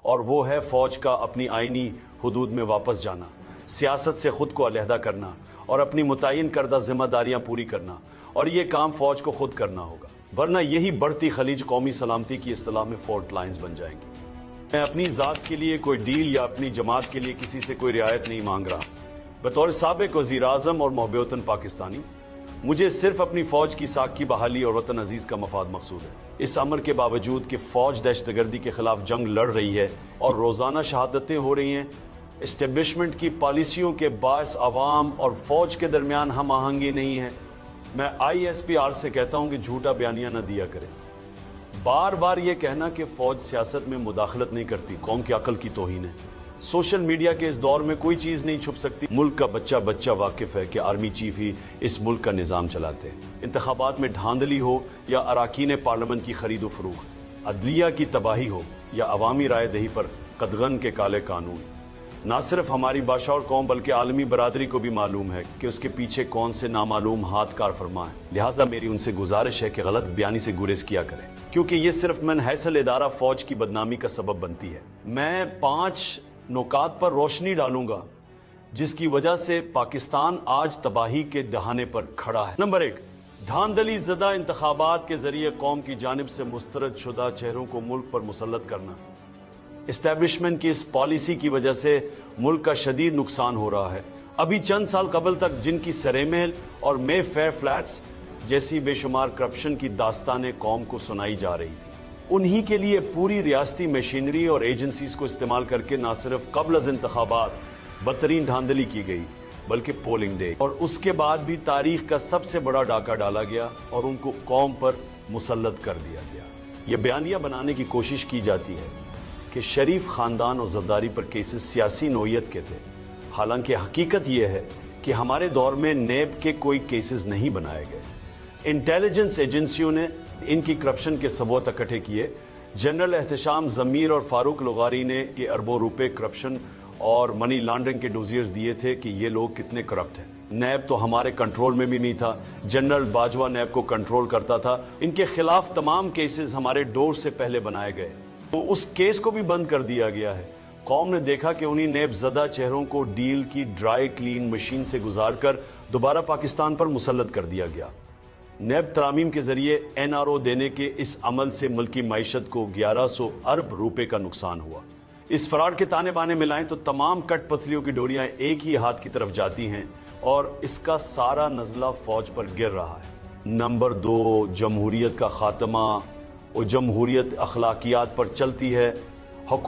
اور وہ ہے فوج کا اپنی آئینی حدود میں واپس جانا، سیاست سے خود کو علیحدہ کرنا اور اپنی متعین کردہ ذمہ داریاں پوری کرنا، اور یہ کام فوج کو خود کرنا ہوگا، ورنہ یہی بڑھتی خلیج قومی سلامتی کی اصطلاح میں فورٹ لائنز بن جائیں گی۔ میں اپنی ذات کے لیے کوئی ڈیل یا اپنی جماعت کے لیے کسی سے کوئی رعایت نہیں مانگ رہا۔ بطور سابق وزیر اعظم اور محب وطن پاکستانی، مجھے صرف اپنی فوج کی ساکھ کی بحالی اور وطن عزیز کا مفاد مقصود ہے۔ اس امر کے باوجود کہ فوج دہشت گردی کے خلاف جنگ لڑ رہی ہے اور روزانہ شہادتیں ہو رہی ہیں، اسٹیبلشمنٹ کی پالیسیوں کے باعث عوام اور فوج کے درمیان ہم آہنگی نہیں ہے۔ میں ISPR سے کہتا ہوں کہ جھوٹا بیانیہ نہ دیا کریں۔ بار بار یہ کہنا کہ فوج سیاست میں مداخلت نہیں کرتی قوم کی عقل کی توہین ہے۔ سوشل میڈیا کے اس دور میں کوئی چیز نہیں چھپ سکتی۔ ملک کا بچہ بچہ واقف ہے کہ آرمی چیف ہی اس ملک کا نظام چلاتے ہیں۔ انتخابات میں دھاندلی ہو یا اراکین پارلیمنٹ کی خرید و فروخت، عدلیہ کی تباہی ہو یا عوامی رائے دہی پر قدغن کے کالے قانون، نہ صرف ہماری باشعور قوم بلکہ عالمی برادری کو بھی معلوم ہے کہ اس کے پیچھے کون سے نامعلوم ہاتھ کار فرما ہے۔ لہٰذا میری ان سے گزارش ہے کہ غلط بیانی سے گریز کیا کریں، کیونکہ یہ صرف من حیث الادارہ فوج کی بدنامی کا سبب بنتی ہے۔ میں 5 نکات پر روشنی ڈالوں گا جس کی وجہ سے پاکستان آج تباہی کے دہانے پر کھڑا ہے۔ نمبر 1، دھاندلی زدہ انتخابات کے ذریعے قوم کی جانب سے مسترد شدہ چہروں کو ملک پر مسلط کرنا۔ اسٹیبلشمنٹ کی اس پالیسی کی وجہ سے ملک کا شدید نقصان ہو رہا ہے۔ ابھی چند سال قبل تک جن کی سرے محل اور مے فیئر فلیٹس جیسی بے شمار کرپشن کی داستانیں قوم کو سنائی جا رہی تھی، انہی کے لیے پوری ریاستی مشینری اور ایجنسیز کو استعمال کر کے نہ صرف قبل از انتخابات بدترین دھاندلی کی گئی بلکہ پولنگ ڈے اور اس کے بعد بھی تاریخ کا سب سے بڑا ڈاکہ ڈالا گیا اور ان کو قوم پر مسلط کر دیا گیا۔ یہ بیانیہ بنانے کی کوشش کی جاتی ہے کہ شریف خاندان اور زرداری پر کیسز سیاسی نوعیت کے تھے، حالانکہ حقیقت یہ ہے کہ ہمارے دور میں نیب کے کوئی کیسز نہیں بنائے گئے۔ انٹیلیجنس ایجنسیوں نے ان کی کرپشن کے ثبوت اکٹھے کیے۔ جنرل احتشام ضمیر اور فاروق لغاری نے کہ اربوں روپے کرپشن اور منی لانڈرنگ کے ڈوزیئرز دیے تھے کہ یہ لوگ کتنے کرپٹ ہیں۔ نیب تو ہمارے کنٹرول میں بھی نہیں تھا، جنرل باجوہ نیب کو کنٹرول کرتا تھا۔ ان کے خلاف تمام کیسز ہمارے ڈور سے پہلے بنائے گئے، تو اس کیس کو بھی بند کر دیا گیا ہے۔ قوم نے دیکھا کہ انہی نیب زدہ چہروں کو ڈیل کی ڈرائی کلین مشین سے گزار کر دوبارہ پاکستان پر مسلط کر دیا گیا۔ نیب ترامیم کے ذریعے NRO دینے کے اس عمل سے ملکی معیشت کو 1100 ارب روپے کا نقصان ہوا۔ اس فراڈ کے تانے بانے ملائیں تو تمام کٹ پتلیوں کی ڈوریاں ایک ہی ہاتھ کی طرف جاتی ہیں اور اس کا سارا نزلہ فوج پر گر رہا ہے۔ نمبر 2، جمہوریت کا خاتمہ اور جمہوریت اخلاقیات پر چلتی ہے۔ حکومت